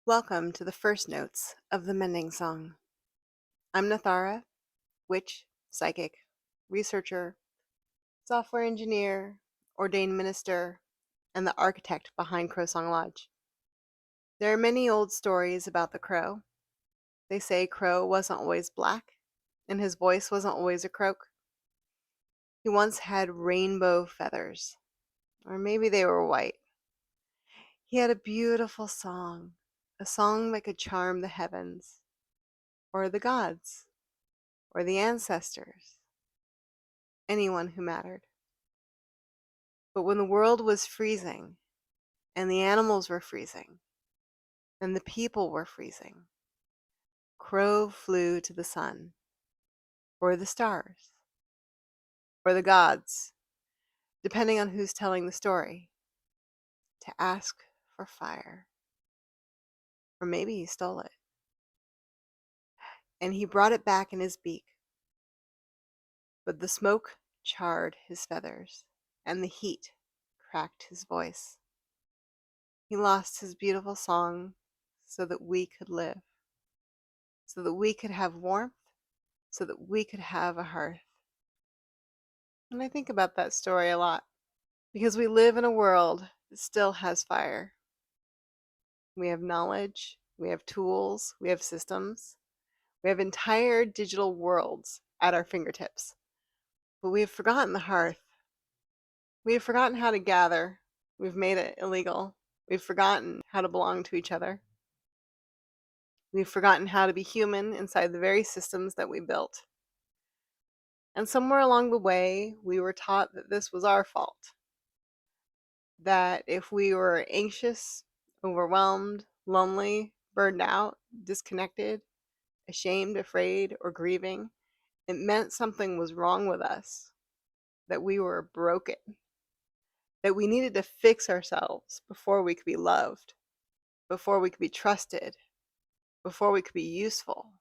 Welcome to the first notes of the Mending Song. I'm Nathara, witch, psychic, researcher, software engineer, ordained minister, and the architect behind CrowSong Lodge. There are many old stories about the crow. They say Crow wasn't always black, and his voice wasn't always a croak. He once had rainbow feathers, or maybe they were white. He had a beautiful song, a song that could charm the heavens, or the gods, or the ancestors, anyone who mattered. But when the world was freezing, and the animals were freezing, and the people were freezing, Crow flew to the sun, or the stars, or the gods, depending on who's telling the story, to ask for fire. Or maybe he stole it. And he brought it back in his beak. But the smoke charred his feathers, and the heat cracked his voice. He lost his beautiful song so that we could live, so that we could have warmth, so that we could have a hearth. And I think about that story a lot because we live in a world that still has fire. We have knowledge, we have tools, we have systems, we have entire digital worlds at our fingertips. But we have forgotten the hearth. We have forgotten how to gather. We've made it illegal. We've forgotten how to belong to each other. We've forgotten how to be human inside the very systems that we built. And somewhere along the way, we were taught that this was our fault. That if we were anxious, overwhelmed, lonely, burned out, disconnected, ashamed, afraid, or grieving, it meant something was wrong with us, that we were broken, that we needed to fix ourselves before we could be loved, before we could be trusted, before we could be useful,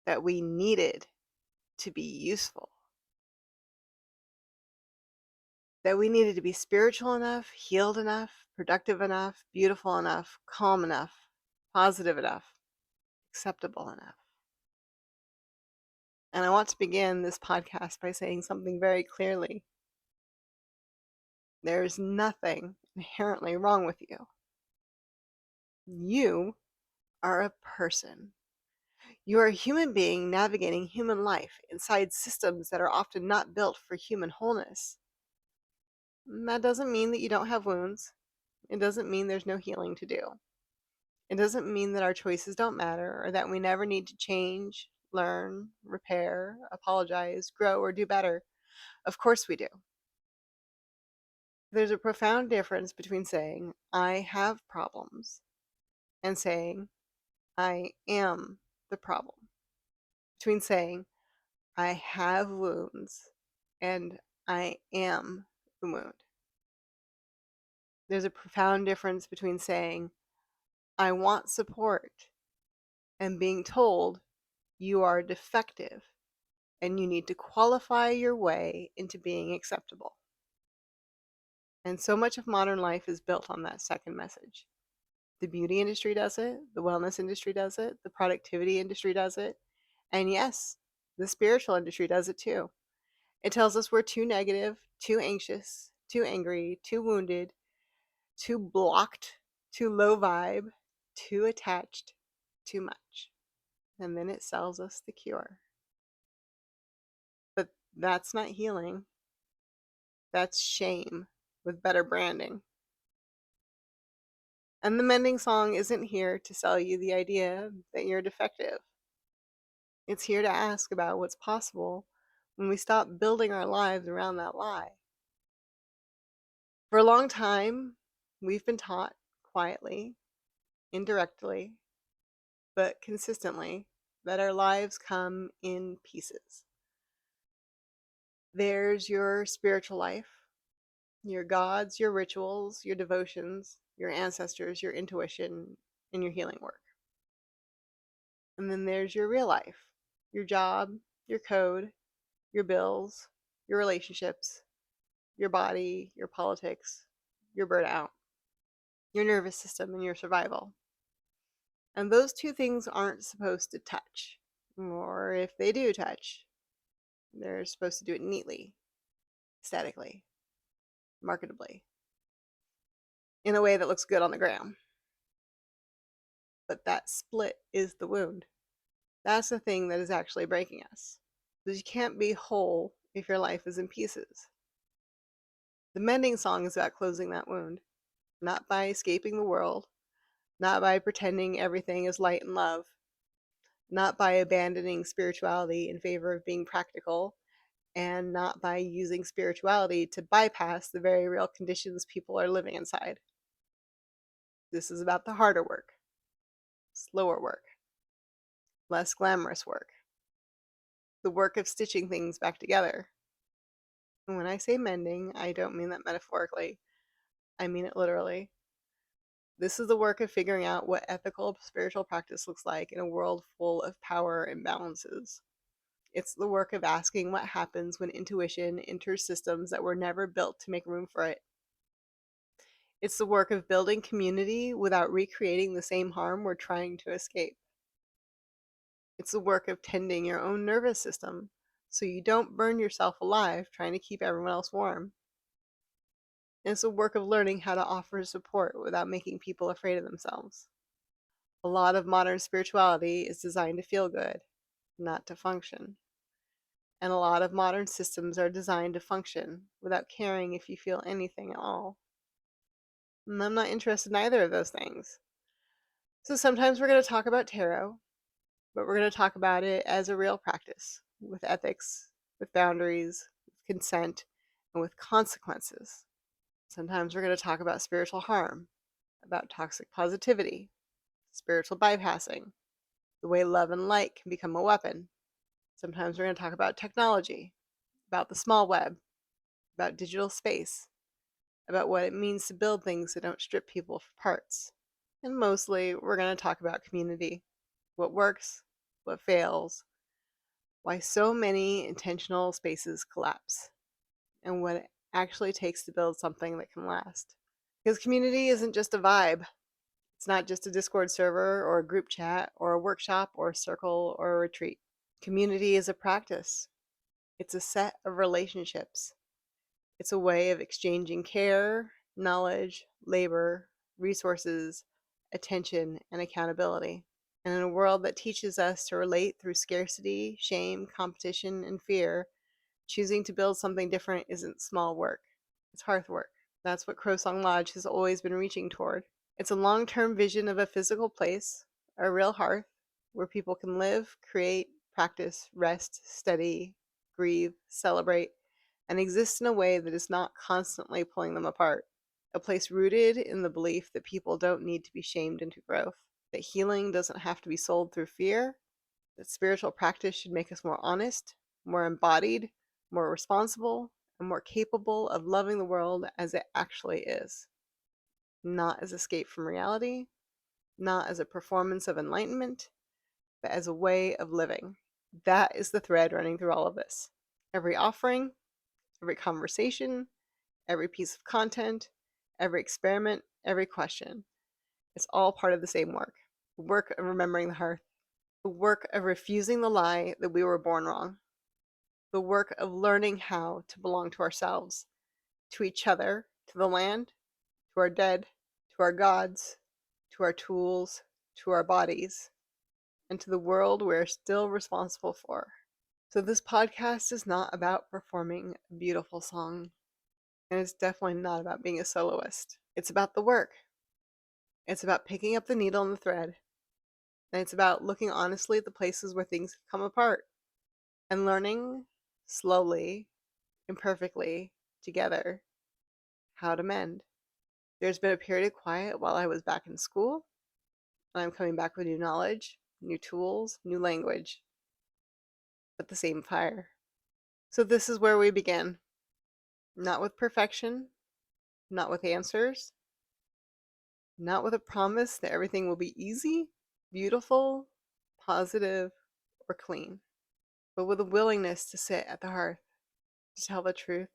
that we needed to be useful, that we needed to be spiritual enough, healed enough, productive enough, beautiful enough, calm enough, positive enough, acceptable enough. And I want to begin this podcast by saying something very clearly. There's nothing inherently wrong with you. You are a person. You are a human being navigating human life inside systems that are often not built for human wholeness. And that doesn't mean that you don't have wounds. It doesn't mean there's no healing to do. It doesn't mean that our choices don't matter or that we never need to change, learn, repair, apologize, grow, or do better. Of course we do. There's a profound difference between saying, I have problems, and saying, I am the problem. Between saying, I have wounds, and I am the wound. There's a profound difference between saying, I want support, and being told you are defective and you need to qualify your way into being acceptable. And so much of modern life is built on that second message. The beauty industry does it, the wellness industry does it, the productivity industry does it, and yes, the spiritual industry does it too. It tells us we're too negative, too anxious, too angry, too wounded, too blocked, too low vibe, too attached, too much. And then it sells us the cure. But that's not healing. That's shame with better branding. And the Mending Song isn't here to sell you the idea that you're defective. It's here to ask about what's possible when we stop building our lives around that lie. For a long time, we've been taught quietly, indirectly, but consistently that our lives come in pieces. There's your spiritual life, your gods, your rituals, your devotions, your ancestors, your intuition, and your healing work. And then there's your real life, your job, your code, your bills, your relationships, your body, your politics, your burnout, your nervous system, and your survival. And those two things aren't supposed to touch. Or if they do touch, they're supposed to do it neatly, aesthetically, marketably, in a way that looks good on the gram. But that split is the wound. That's the thing that is actually breaking us. Because you can't be whole if your life is in pieces. The Mending Song is about closing that wound, not by escaping the world, not by pretending everything is light and love, not by abandoning spirituality in favor of being practical, and not by using spirituality to bypass the very real conditions people are living inside. This is about the harder work, slower work, less glamorous work, the work of stitching things back together. And when I say mending, I don't mean that metaphorically, I mean it literally. This is the work of figuring out what ethical spiritual practice looks like in a world full of power imbalances. It's the work of asking what happens when intuition enters systems that were never built to make room for it. It's the work of building community without recreating the same harm we're trying to escape. It's the work of tending your own nervous system so you don't burn yourself alive trying to keep everyone else warm. And it's the work of learning how to offer support without making people afraid of themselves. A lot of modern spirituality is designed to feel good, not to function. And a lot of modern systems are designed to function without caring if you feel anything at all. And I'm not interested in either of those things. So sometimes we're going to talk about tarot, but we're going to talk about it as a real practice with ethics, with boundaries, with consent, and with consequences. Sometimes we're going to talk about spiritual harm, about toxic positivity, spiritual bypassing, the way love and light can become a weapon. Sometimes we're going to talk about technology, about the small web, about digital space, about what it means to build things that don't strip people for parts. And mostly, we're going to talk about community, what works, what fails, why so many intentional spaces collapse, and what it actually takes to build something that can last. Because community isn't just a vibe. It's not just a Discord server or a group chat or a workshop or a circle or a retreat. Community is a practice. It's a set of relationships. It's a way of exchanging care, knowledge, labor, resources, attention, and accountability. And in a world that teaches us to relate through scarcity, shame, competition, and fear, choosing to build something different isn't small work. It's hearth work. That's what CrowSong Lodge has always been reaching toward. It's a long-term vision of a physical place, a real hearth, where people can live, create, practice, rest, study, grieve, celebrate, and exist in a way that is not constantly pulling them apart. A place rooted in the belief that people don't need to be shamed into growth, that healing doesn't have to be sold through fear, that spiritual practice should make us more honest, more embodied, more responsible, and more capable of loving the world as it actually is. Not as escape from reality, not as a performance of enlightenment, but as a way of living. That is the thread running through all of this. Every offering, every conversation, every piece of content, every experiment, every question. It's all part of the same work. The work of remembering the hearth. The work of refusing the lie that we were born wrong. The work of learning how to belong to ourselves, to each other, to the land, to our dead, to our gods, to our tools, to our bodies, and to the world we're still responsible for. So this podcast is not about performing a beautiful song, and it's definitely not about being a soloist. It's about the work. It's about picking up the needle and the thread, and it's about looking honestly at the places where things have come apart and learning slowly, imperfectly, together, how to mend. There's been a period of quiet while I was back in school, and I'm coming back with new knowledge, new tools, new language, but the same fire. So this is where we begin. Not with perfection, not with answers, not with a promise that everything will be easy, beautiful, positive, or clean, but with a willingness to sit at the hearth, to tell the truth,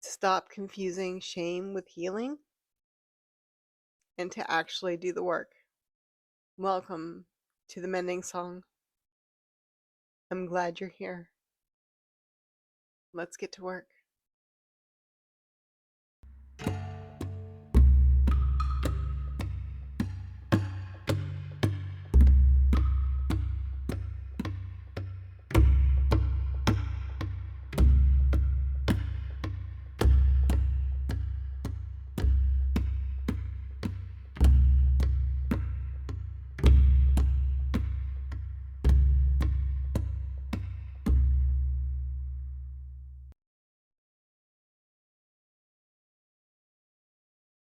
to stop confusing shame with healing, and to actually do the work. Welcome to the Mending Song. I'm glad you're here. Let's get to work.